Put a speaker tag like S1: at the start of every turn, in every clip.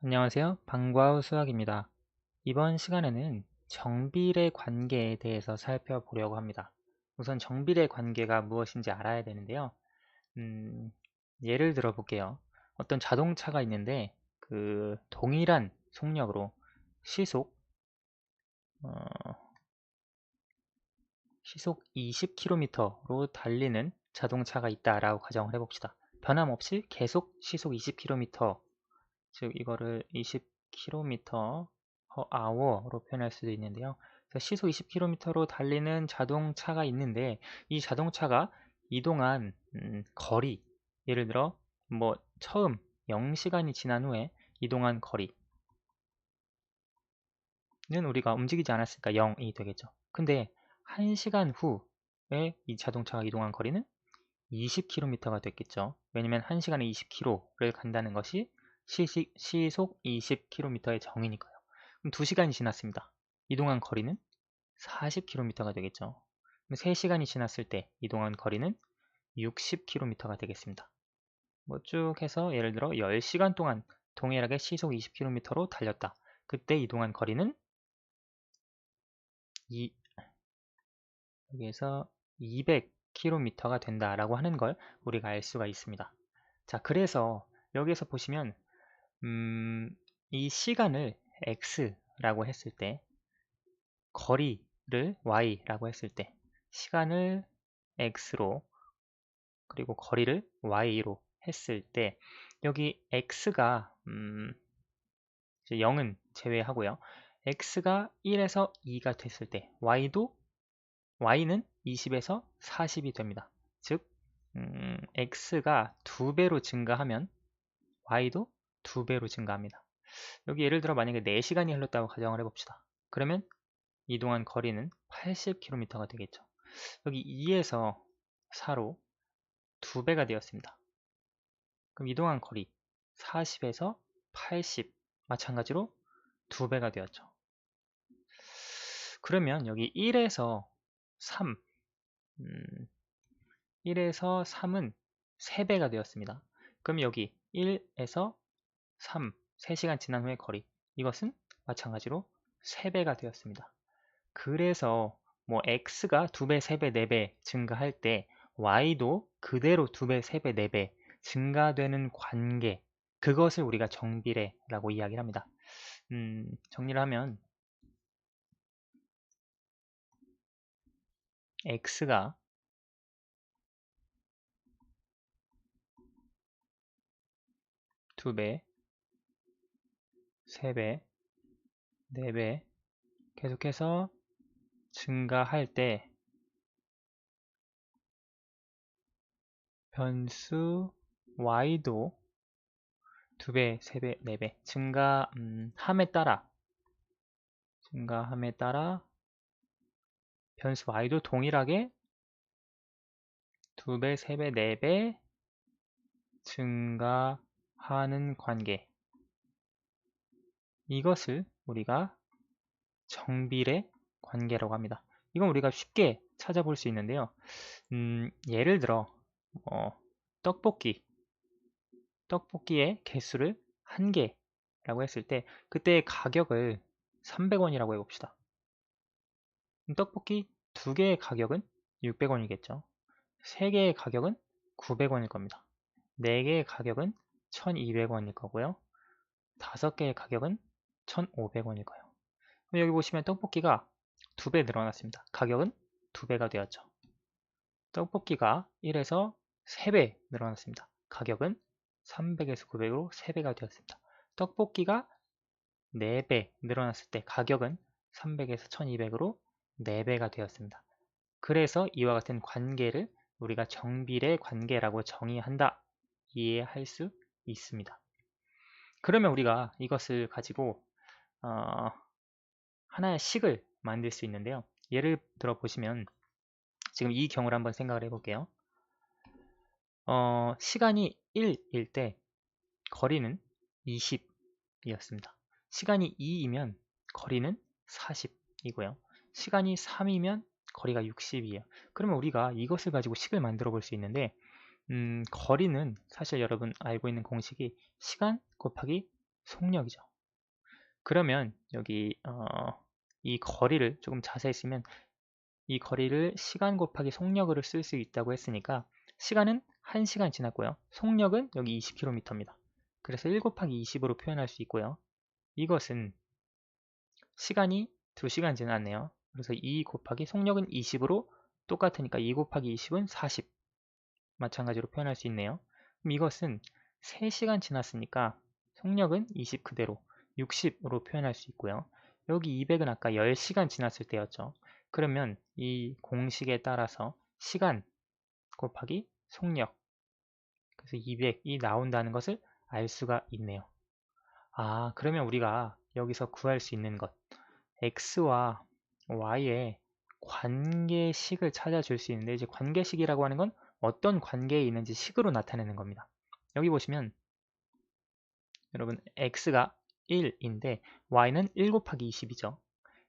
S1: 안녕하세요. 방과후 수학입니다. 이번 시간에는 정비례 관계에 대해서 살펴보려고 합니다. 우선 정비례 관계가 무엇인지 알아야 되는데요. 음, 예를 들어 볼게요. 어떤 자동차가 있는데 그 동일한 속력으로 시속 어, 시속 20km로 달리는 자동차가 있다라고 가정을 해봅시다. 변함없이 계속 시속 20km, 즉 이거를 20km per hour로 표현할 수도 있는데요. 그래서 시속 20km로 달리는 자동차가 있는데 이 자동차가 이동한 거리, 예를 들어 뭐 처음 0시간이 지난 후에 이동한 거리는 우리가 움직이지 않았으니까 0이 되겠죠. 근데 1시간 후에 이 자동차가 이동한 거리는 20km가 됐겠죠. 왜냐면 1시간에 20km를 간다는 것이 시속 20km의 정의니까요. 그럼 2시간이 지났습니다. 이동한 거리는 40km가 되겠죠. 그럼 3시간이 지났을 때 이동한 거리는 60km가 되겠습니다. 뭐 쭉 해서 예를 들어 10시간 동안 동일하게 시속 20km로 달렸다. 그때 이동한 거리는 여기에서 200km가 된다라고 하는 걸 우리가 알 수가 있습니다. 자, 그래서 여기에서 보시면 이 시간을 x라고 했을 때 거리를 y라고 했을 때 시간을 x로 그리고 거리를 y로 했을 때 여기 x가 이제 0은 제외하고요. x가 1에서 2가 됐을 때 y는 20에서 40이 됩니다. 즉 x가 2배로 증가하면 y도 2배로 증가합니다. 여기 예를 들어 만약에 4시간이 흘렀다고 가정을 해봅시다. 그러면 이동한 거리는 80km가 되겠죠. 여기 2에서 4로 2배가 되었습니다. 그럼 이동한 거리 40에서 80 마찬가지로 2배가 되었죠. 그러면 여기 1에서 3 1에서 3은 3배가 되었습니다. 그럼 여기 1에서 3, 3시간 지난 후의 거리 이것은 마찬가지로 3배가 되었습니다. 그래서 뭐 x가 2배, 3배, 4배 증가할 때 y도 그대로 2배, 3배, 4배 증가되는 관계 그것을 우리가 정비례라고 이야기를 합니다. 정리를 하면 x가 2배, 3배, 4배 계속해서 증가할 때 변수 y도 2배, 3배, 4배 증가함에 따라 변수 y도 동일하게 2배, 3배, 4배 증가하는 관계 이것을 우리가 정비례 관계라고 합니다. 이건 우리가 쉽게 찾아볼 수 있는데요. 예를 들어 어, 떡볶이의 개수를 1개라고 했을 때 그때의 가격을 300원이라고 해봅시다. 떡볶이 2개의 가격은 600원이겠죠. 3개의 가격은 900원일 겁니다. 4개의 가격은 1200원일 거고요. 5개의 가격은 1500원일 거예요. 여기 보시면 떡볶이가 2배 늘어났습니다. 가격은 2배가 되었죠. 떡볶이가 1에서 3배 늘어났습니다. 가격은 300에서 900으로 3배가 되었습니다. 떡볶이가 4배 늘어났을 때 가격은 300에서 1200으로 4배가 되었습니다. 그래서 이와 같은 관계를 우리가 정비례 관계라고 정의한다. 이해할 수 있습니다. 그러면 우리가 이것을 가지고 하나의 식을 만들 수 있는데요. 예를 들어 보시면 지금 이 경우를 한번 생각을 해볼게요. 시간이 1일 때 거리는 20이었습니다. 시간이 2이면 거리는 40이고요. 시간이 3이면 거리가 60이에요. 그러면 우리가 이것을 가지고 식을 만들어 볼 수 있는데 거리는 사실 여러분 알고 있는 공식이 시간 곱하기 속력이죠. 그러면 여기 이 거리를 조금 자세히 쓰면 이 거리를 시간 곱하기 속력으로 쓸 수 있다고 했으니까 시간은 1시간 지났고요. 속력은 여기 20km입니다. 그래서 1 곱하기 20으로 표현할 수 있고요. 이것은 시간이 2시간 지났네요. 그래서 2 곱하기 속력은 20으로 똑같으니까 2 곱하기 20은 40. 마찬가지로 표현할 수 있네요. 그럼 이것은 3시간 지났으니까 속력은 20 그대로 60으로 표현할 수 있고요. 여기 200은 아까 10시간 지났을 때였죠. 그러면 이 공식에 따라서 시간 곱하기 속력, 그래서 200이 나온다는 것을 알 수가 있네요. 아, 그러면 우리가 여기서 구할 수 있는 것, x와 y의 관계식을 찾아줄 수 있는데, 이제 관계식이라고 하는 건 어떤 관계에 있는지 식으로 나타내는 겁니다. 여기 보시면 여러분 x가 1인데 y는 1 곱하기 20이죠.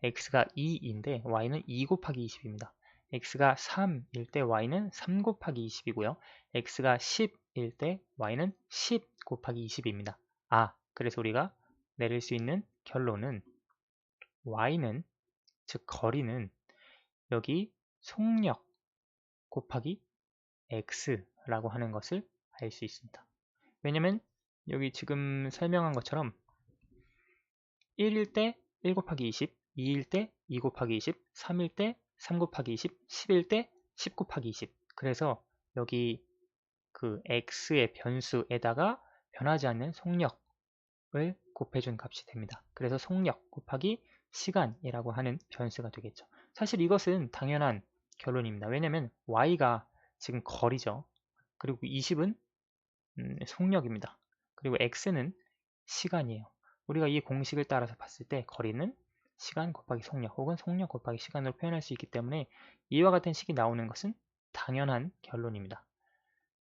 S1: x가 2인데 y는 2 곱하기 20입니다. x가 3일 때 y는 3 곱하기 20이고요. x가 10일 때 y는 10 곱하기 20입니다. 아, 그래서 우리가 내릴 수 있는 결론은 y는, 즉 거리는 여기 속력 곱하기 x라고 하는 것을 알 수 있습니다. 왜냐면 여기 지금 설명한 것처럼 1일 때 1 곱하기 20, 2일 때 2 곱하기 20, 3일 때 3 곱하기 20, 10일 때 10 곱하기 20. 그래서 여기 그 x의 변수에다가 변하지 않는 속력을 곱해준 값이 됩니다. 그래서 속력 곱하기 시간이라고 하는 변수가 되겠죠. 사실 이것은 당연한 결론입니다. 왜냐면 y가 지금 거리죠. 그리고 20은 속력입니다. 그리고 x는 시간이에요. 우리가 이 공식을 따라서 봤을 때 거리는 시간 곱하기 속력 혹은 속력 곱하기 시간으로 표현할 수 있기 때문에 이와 같은 식이 나오는 것은 당연한 결론입니다.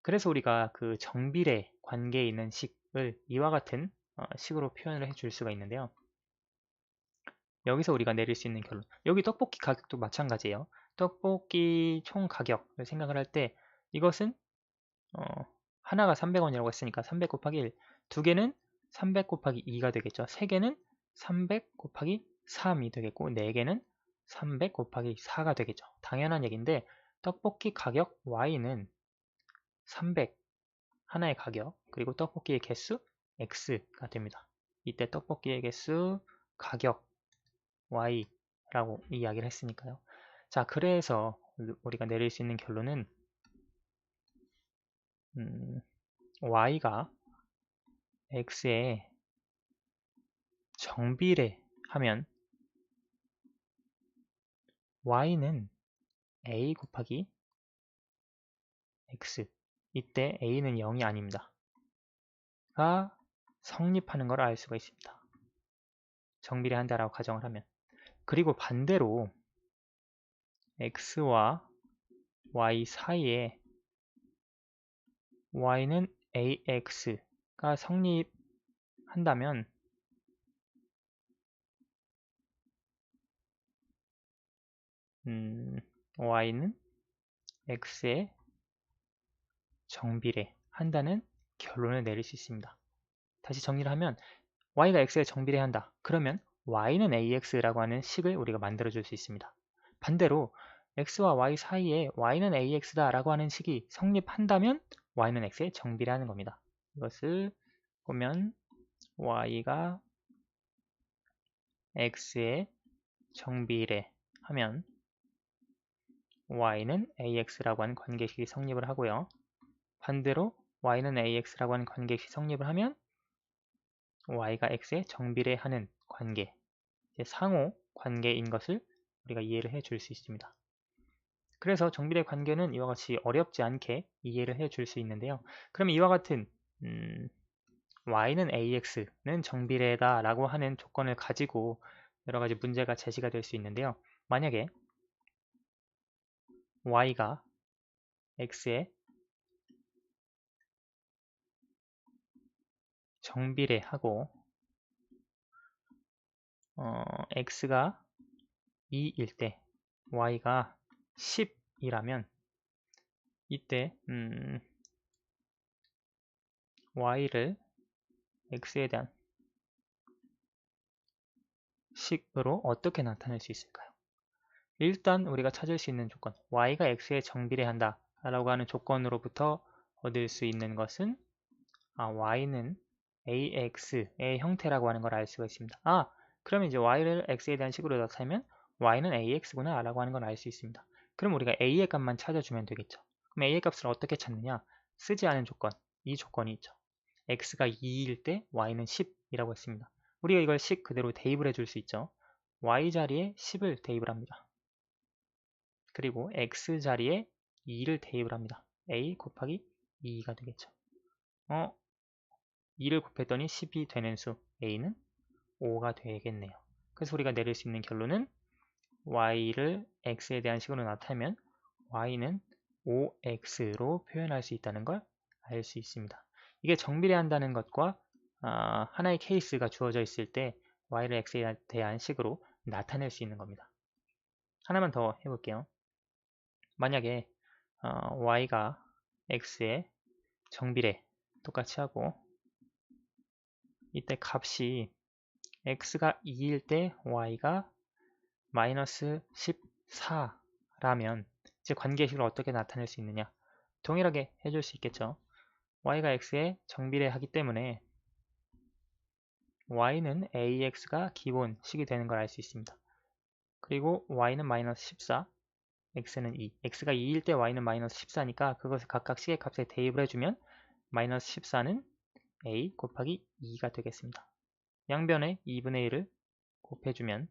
S1: 그래서 우리가 그 정비례 관계에 있는 식을 이와 같은 식으로 표현을 해줄 수가 있는데요. 여기서 우리가 내릴 수 있는 결론, 여기 떡볶이 가격도 마찬가지예요. 떡볶이 총 가격을 생각을 할 때 이것은 하나가 300원이라고 했으니까 300 곱하기 1, 두 개는 300 곱하기 2가 되겠죠. 세 개는 300 곱하기 3이 되겠고, 네 개는 300 곱하기 4가 되겠죠. 당연한 얘기인데 떡볶이 가격 y는 300, 하나의 가격, 그리고 떡볶이의 개수 x가 됩니다. 이때 떡볶이의 개수, 가격 y라고 이야기를 했으니까요. 자, 그래서 우리가 내릴 수 있는 결론은 y가 x에 정비례하면 y는 a 곱하기 x, 이때 a는 0이 아닙니다. 가 성립하는 걸 알 수가 있습니다. 정비례한다라고 가정을 하면. 그리고 반대로 x와 y 사이에 y는 ax가 성립한다면 y는 x에 정비례한다는 결론을 내릴 수 있습니다. 다시 정리를 하면 y가 x에 정비례한다. 그러면 y는 ax라고 하는 식을 우리가 만들어 줄 수 있습니다. 반대로 x와 y 사이에 y는 ax다 라고 하는 식이 성립한다면 y는 x에 정비례하는 겁니다. 이것을 보면 y가 x에 정비례하면 y는 ax라고 하는 관계식이 성립을 하고요. 반대로 y는 ax라고 하는 관계식이 성립을 하면 y가 x에 정비례하는 관계, 상호 관계인 것을 우리가 이해를 해 줄 수 있습니다. 그래서 정비례 관계는 이와 같이 어렵지 않게 이해를 해 줄 수 있는데요. 그럼 이와 같은 y는 ax는 정비례다 라고 하는 조건을 가지고 여러 가지 문제가 제시가 될 수 있는데요. 만약에 y가 x에 정비례하고 x가 2일 때 y가 10이라면 이때 y를 x에 대한 식으로 어떻게 나타낼 수 있을까요? 일단 우리가 찾을 수 있는 조건, y가 x에 정비례한다 라고 하는 조건으로부터 얻을 수 있는 것은 y는 ax의 형태라고 하는 걸 알 수가 있습니다. 그러면 이제 y를 x에 대한 식으로 나타내면 y는 ax구나 라고 하는 걸 알 수 있습니다. 그럼 우리가 a의 값만 찾아주면 되겠죠. 그럼 a의 값을 어떻게 찾느냐? 쓰지 않은 조건, 이 조건이 있죠. x가 2일 때 y는 10이라고 했습니다. 우리가 이걸 10 그대로 대입을 해줄 수 있죠. y 자리에 10을 대입을 합니다. 그리고 x 자리에 2를 대입을 합니다. a 곱하기 2가 되겠죠. 2를 곱했더니 10이 되는 수 a는 5가 되겠네요. 그래서 우리가 내릴 수 있는 결론은 y를 x에 대한 식으로 나타내면 y는 5x로 표현할 수 있다는 걸 알 수 있습니다. 이게 정비례한다는 것과 하나의 케이스가 주어져 있을 때 y를 x에 대한 식으로 나타낼 수 있는 겁니다. 하나만 더 해볼게요. 만약에 y가 x에 정비례 똑같이 하고 이때 값이 x가 2일 때 y가 마이너스 14라면 이제 관계식을 어떻게 나타낼 수 있느냐? 동일하게 해줄 수 있겠죠. y가 x에 정비례하기 때문에 y는 ax가 기본식이 되는 걸 알 수 있습니다. 그리고 y는 마이너스 14, x는 2. x가 2일 때 y는 마이너스 14니까 그것을 각각 식의 값에 대입을 해주면 마이너스 14는 a 곱하기 2가 되겠습니다. 양변에 2분의 1을 곱해주면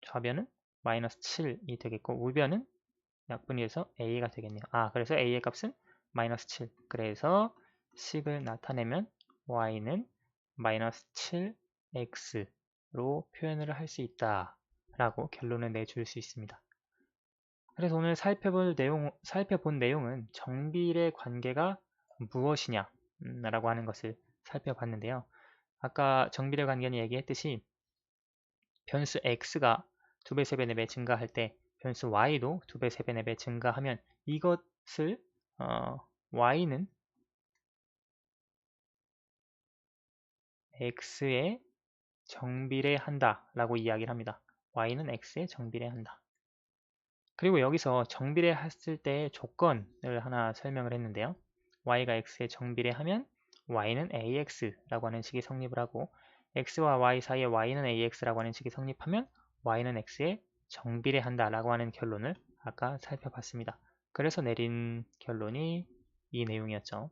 S1: 좌변은 마이너스 7이 되겠고 우변은 약분위에서 a가 되겠네요. 그래서 a의 값은 마이너스 7. 그래서 식을 나타내면 y는 마이너스 7x로 표현을 할 수 있다 라고 결론을 내줄 수 있습니다. 그래서 오늘 살펴본 내용은 정비례 관계가 무엇이냐 라고 하는 것을 살펴봤는데요. 아까 정비례 관계는 얘기했듯이 변수 x가 2배, 3배, 4배 증가할 때 변수 y도 2배, 3배, 4배 증가하면 이것을 y는 x에 정비례한다 라고 이야기를 합니다. y는 x에 정비례한다. 그리고 여기서 정비례했을 때의 조건을 하나 설명을 했는데요. y가 x에 정비례하면 y는 ax라고 하는 식이 성립을 하고 x와 y 사이에 y는 ax라고 하는 식이 성립하면 y는 x에 정비례한다 라고 하는 결론을 아까 살펴봤습니다. 그래서 내린 결론이 이 내용이었죠.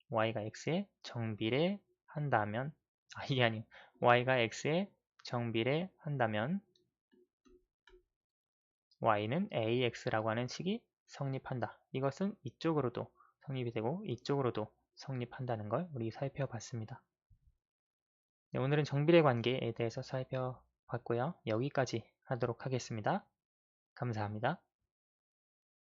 S1: y가 x에 정비례한다면 이게 아니에요. y가 x에 정비례한다면 y는 ax라고 하는 식이 성립한다. 이것은 이쪽으로도 성립이 되고 이쪽으로도 성립한다는 걸 우리 살펴봤습니다. 네, 오늘은 정비례 관계에 대해서 살펴봤고요. 여기까지 하도록 하겠습니다. 감사합니다.